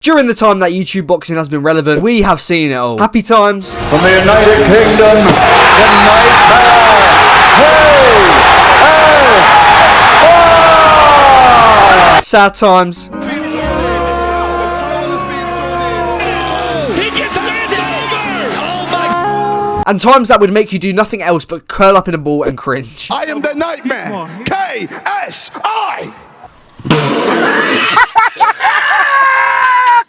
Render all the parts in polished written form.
During the time that YouTube boxing has been relevant, we have seen it all. Happy times. From the United Kingdom, the Nightmare. Hey! Sad times. And times that would make you do nothing else but curl up in a ball and cringe. I am the Nightmare. KSI.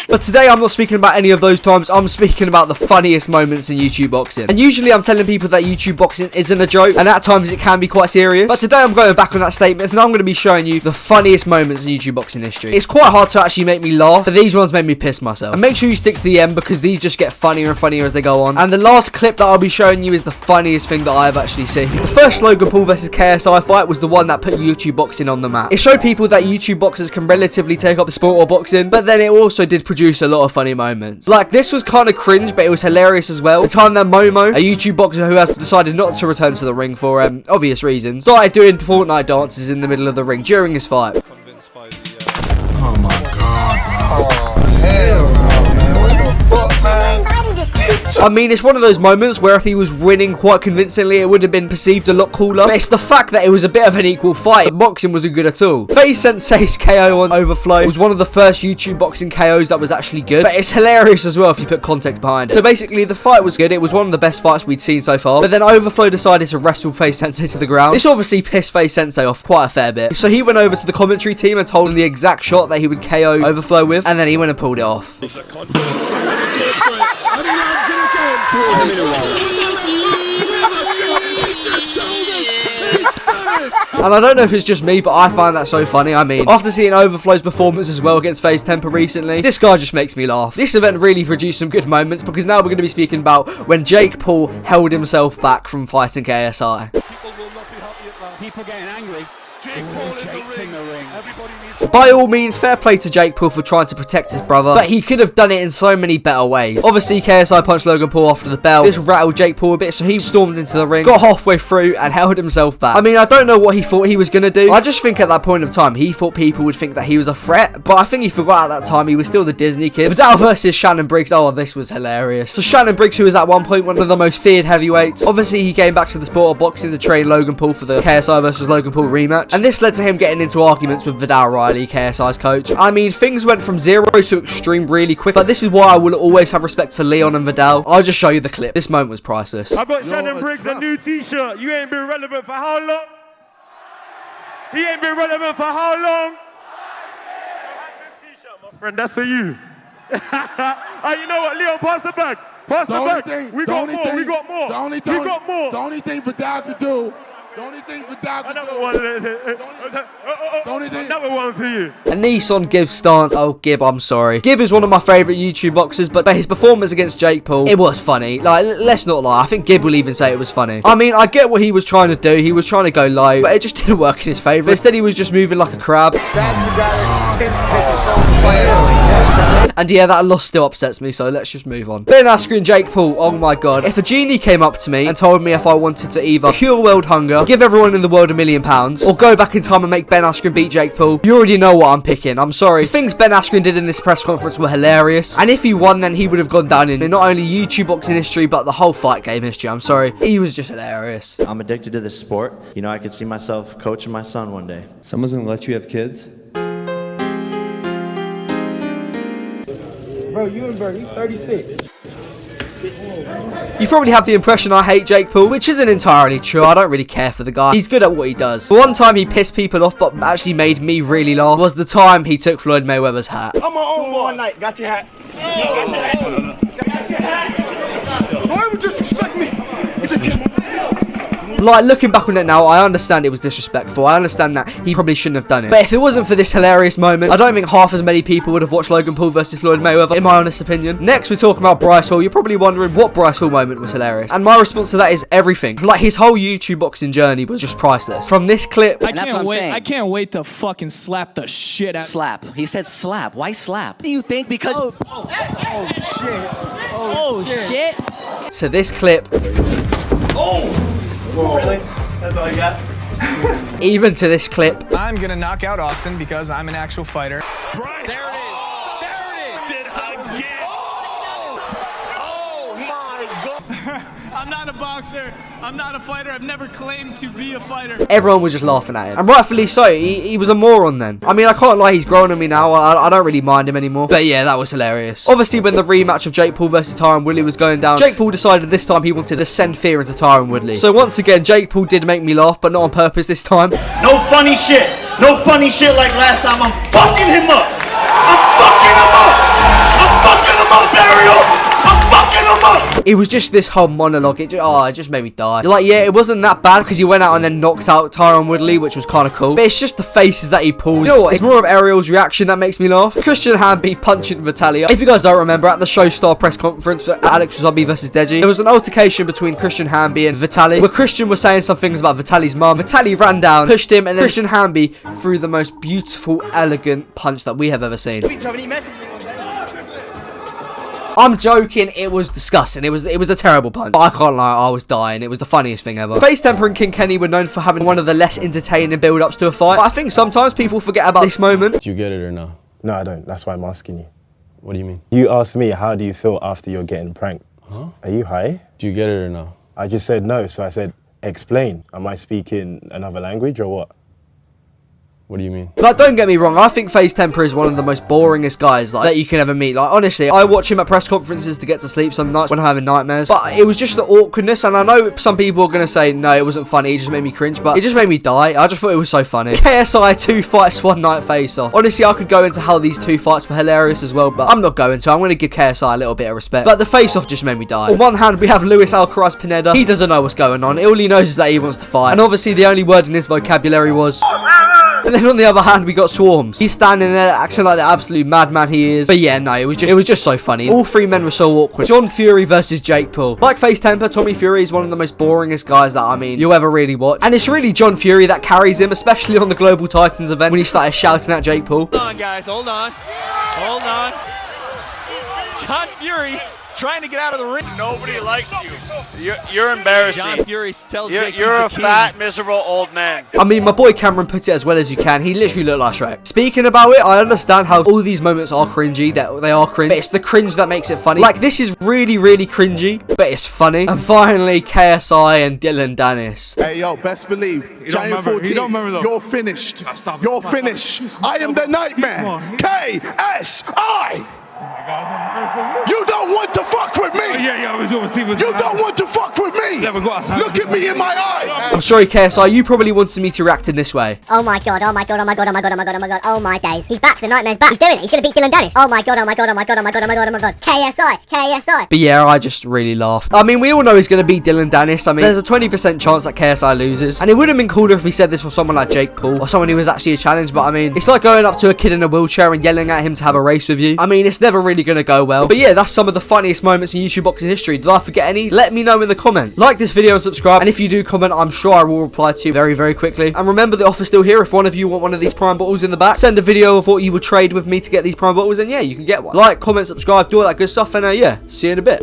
But today I'm not speaking about any of those times, I'm speaking about the funniest moments in YouTube boxing. And usually I'm telling people that YouTube boxing isn't a joke, and at times it can be quite serious. But today I'm going back on that statement, and I'm going to be showing you the funniest moments in YouTube boxing history. It's quite hard to actually make me laugh, but these ones made me piss myself. And make sure you stick to the end, because these just get funnier and funnier as they go on. And the last clip that I'll be showing you is the funniest thing that I've actually seen. The first Logan Paul versus KSI fight was the one that put YouTube boxing on the map. It showed people that YouTube boxers can relatively take up the sport of boxing, but then it also did produce a lot of funny moments. Like, this was kind of cringe, but it was hilarious as well. The time that Momo, a YouTube boxer who has decided not to return to the ring for obvious reasons, started doing Fortnite dances in the middle of the ring during his fight. Oh my god. Oh hell no, man. What the fuck, man? I mean, it's one of those moments where if he was winning quite convincingly, it would have been perceived a lot cooler. But it's the fact that it was a bit of an equal fight. The boxing wasn't good at all. Face Sensei's KO on Overflow was one of the first YouTube boxing KOs that was actually good. But it's hilarious as well if you put context behind it. So basically, the fight was good. It was one of the best fights we'd seen so far. But then Overflow decided to wrestle Face Sensei to the ground. This obviously pissed Face Sensei off quite a fair bit. So he went over to the commentary team and told him the exact shot that he would KO Overflow with. And then he went and pulled it off. And I don't know if it's just me, but I find that so funny. I mean, after seeing Overflow's performance as well against FaZe Temper recently, this guy just makes me laugh. This event really produced some good moments, because now we're going to be speaking about when Jake Paul held himself back from fighting KSI. People will not be happy at that. People getting angry. Jake's in the ring. Everybody needs. By all means, fair play to Jake Paul for trying to protect his brother, but he could have done it in so many better ways. Obviously, KSI punched Logan Paul after the bell. This rattled Jake Paul a bit, so he stormed into the ring, got halfway through, and held himself back. I mean, I don't know what he thought he was going to do. I just think at that point of time, he thought people would think that he was a threat, but I think he forgot at that time he was still the Disney kid. Vidal versus Shannon Briggs. Oh, this was hilarious. So Shannon Briggs, who was at one point one of the most feared heavyweights, obviously he came back to the sport of boxing to train Logan Paul for the KSI versus Logan Paul rematch, and this led to him getting into arguments with Vidal Riley, KSI's coach. I mean, things went from zero to extreme really quick, but this is why I will always have respect for Leon and Vidal. I'll just show you the clip. This moment was priceless. I got Shannon Briggs a new t-shirt. You ain't been relevant for how long? He ain't been relevant for how long? So have this t-shirt, my friend. That's for you. You know what, Leon, pass the bag. Pass the bag. We got more. We got more. We got more. The only thing Vidal could do. Another one for you. A Nissan Gibb stance. Oh, Gibb, I'm sorry. Gibb is one of my favourite YouTube boxers, but his performance against Jake Paul, it was funny. Like, let's not lie. I think Gibb will even say it was funny. I mean, I get what he was trying to do. He was trying to go low, but it just didn't work in his favour. Instead, he was just moving like a crab. And yeah, that loss still upsets me, so let's just move on. Ben Askren and Jake Paul, oh my god. If a genie came up to me and told me if I wanted to either cure world hunger, give everyone in the world £1 million, or go back in time and make Ben Askren beat Jake Paul, you already know what I'm picking. I'm sorry. The things Ben Askren did in this press conference were hilarious, and if he won, then he would have gone down in not only YouTube boxing history, but the whole fight game history. I'm sorry. He was just hilarious. I'm addicted to this sport. You know, I could see myself coaching my son one day. Someone's gonna let you have kids? Bro, you and Bernie, 36. You probably have the impression I hate Jake Paul, which isn't entirely true. I don't really care for the guy. He's good at what he does. The one time he pissed people off but actually made me really laugh was the time he took Floyd Mayweather's hat. I'm my own boy. One night, got your hat. Got your hat. Why would you disrespect me? Like, looking back on it now, I understand it was disrespectful. I understand that he probably shouldn't have done it. But if it wasn't for this hilarious moment, I don't think half as many people would have watched Logan Paul versus Floyd Mayweather, in my honest opinion. Next, we're talking about Bryce Hall. You're probably wondering what Bryce Hall moment was hilarious. And my response to that is everything. Like, his whole YouTube boxing journey was just priceless. From this clip... I can't wait to fucking slap the shit out. Slap. He said slap. Why slap? What do you think? Because... Oh, shit. To this clip... Whoa. Really? That's all you got? Even to this clip. I'm gonna knock out Austin because I'm an actual fighter. Right. There it is. There it is. Did Oh my God. I'm not a boxer. I'm not a fighter. I've never claimed to be a fighter. Everyone was just laughing at him. And rightfully so. He was a moron then. I mean, I can't lie, he's grown on me now. I don't really mind him anymore. But yeah, that was hilarious. Obviously, when the rematch of Jake Paul versus Tyron Woodley was going down, Jake Paul decided this time he wanted to send fear into Tyron Woodley. So once again, Jake Paul did make me laugh, but not on purpose this time. No funny shit. No funny shit like last time. I'm fucking him up. I'm fucking him up. I'm fucking him up, Ariel. I'm fucking him up. It was just this whole monologue. It just made me die. You're like, yeah, it wasn't that bad because he went out and then knocked out Tyron Woodley, which was kind of cool. But it's just the faces that he pulls. You know what? It's more of Ariel's reaction that makes me laugh. Christian Hamby punching Vitaly. If you guys don't remember, at the Showstar press conference for Alex Zobby versus Deji, there was an altercation between Christian Hamby and Vitaly, where Christian was saying some things about Vitaly's mum. Vitaly ran down, pushed him, and then Christian Hamby threw the most beautiful, elegant punch that we have ever seen. I'm joking, it was disgusting. It was a terrible punch. But I can't lie, I was dying. It was the funniest thing ever. Face Temper and King Kenny were known for having one of the less entertaining build-ups to a fight. But I think sometimes people forget about this moment. Do you get it or no? No, I don't. That's why I'm asking you. What do you mean? You asked me, how do you feel after you're getting pranked? Huh? Are you high? Do you get it or no? I just said no, so I said, explain. Am I speaking another language or what? What do you mean? Like, don't get me wrong, I think Face Temper is one of the most boringest guys that you can ever meet. Like, honestly, I watch him at press conferences to get to sleep some nights when I'm having nightmares. But it was just the awkwardness, and I know some people are going to say, no, it wasn't funny, it just made me cringe, but it just made me die. I just thought it was so funny. KSI 2 fights 1 night face-off. Honestly, I could go into how these 2 fights were hilarious as well, but I'm not going to. I'm going to give KSI a little bit of respect. But the face-off just made me die. On one hand, we have Luis Alcaraz Pineda. He doesn't know what's going on. All he knows is that he wants to fight. And obviously, the only word in his vocabulary was... And then on the other hand, we got Swarms. He's standing there acting like the absolute madman he is. But yeah, no, it was just so funny. All 3 men were so awkward. John Fury versus Jake Paul. Like Face Temper, Tommy Fury is one of the most boringest guys that, I mean, you'll ever really watch. And it's really John Fury that carries him, especially on the Global Titans event when he started shouting at Jake Paul. Hold on, guys. Hold on. Hold on. John Fury trying to get out of the ring. Nobody likes you. You're embarrassing. John Fury tells Jake You're a he's the king. fat, miserable old man. I mean, my boy Cameron put it as well as you can. He literally looked like Shrek. Speaking about it, I understand how all these moments are cringy, that they are cringe, but it's the cringe that makes it funny. Like, this is really, really cringy, but it's funny. And finally, KSI and Dylan Dennis. Hey, yo, best believe, January 14th, you're finished. You're finished. I am the nightmare. KSI! You don't want to fuck with me! You don't want to fuck with me! Look at me in my eyes! I'm sorry, KSI, you probably wanted me to react in this way. Oh my god, oh my god, oh my god, oh my god, oh my god, oh my god, oh my days. He's back, the nightmare's back. He's doing it, he's gonna beat Dylan Dennis. Oh my god, oh my god, oh my god, oh my god, oh my god, oh my god. KSI. But yeah, I just really laughed. I mean, we all know he's gonna beat Dylan Dennis. I mean, there's a 20% chance that KSI loses. And it would have been cooler if he said this for someone like Jake Paul, or someone who was actually a challenge, but I mean, it's like going up to a kid in a wheelchair and yelling at him to have a race with you. I mean, it's never really gonna go well. But yeah, that's some of the funniest moments in YouTube boxing history. Did I forget any? Let me know in the comment. Like this video and subscribe, and if you do comment, I'm sure I will reply to you very, very quickly. And remember, the offer's still here. If one of you want one of these prime bottles in the back, send a video of what you would trade with me to get these prime bottles, and yeah, you can get one. Like, comment, subscribe, do all that good stuff, and yeah, see you in a bit.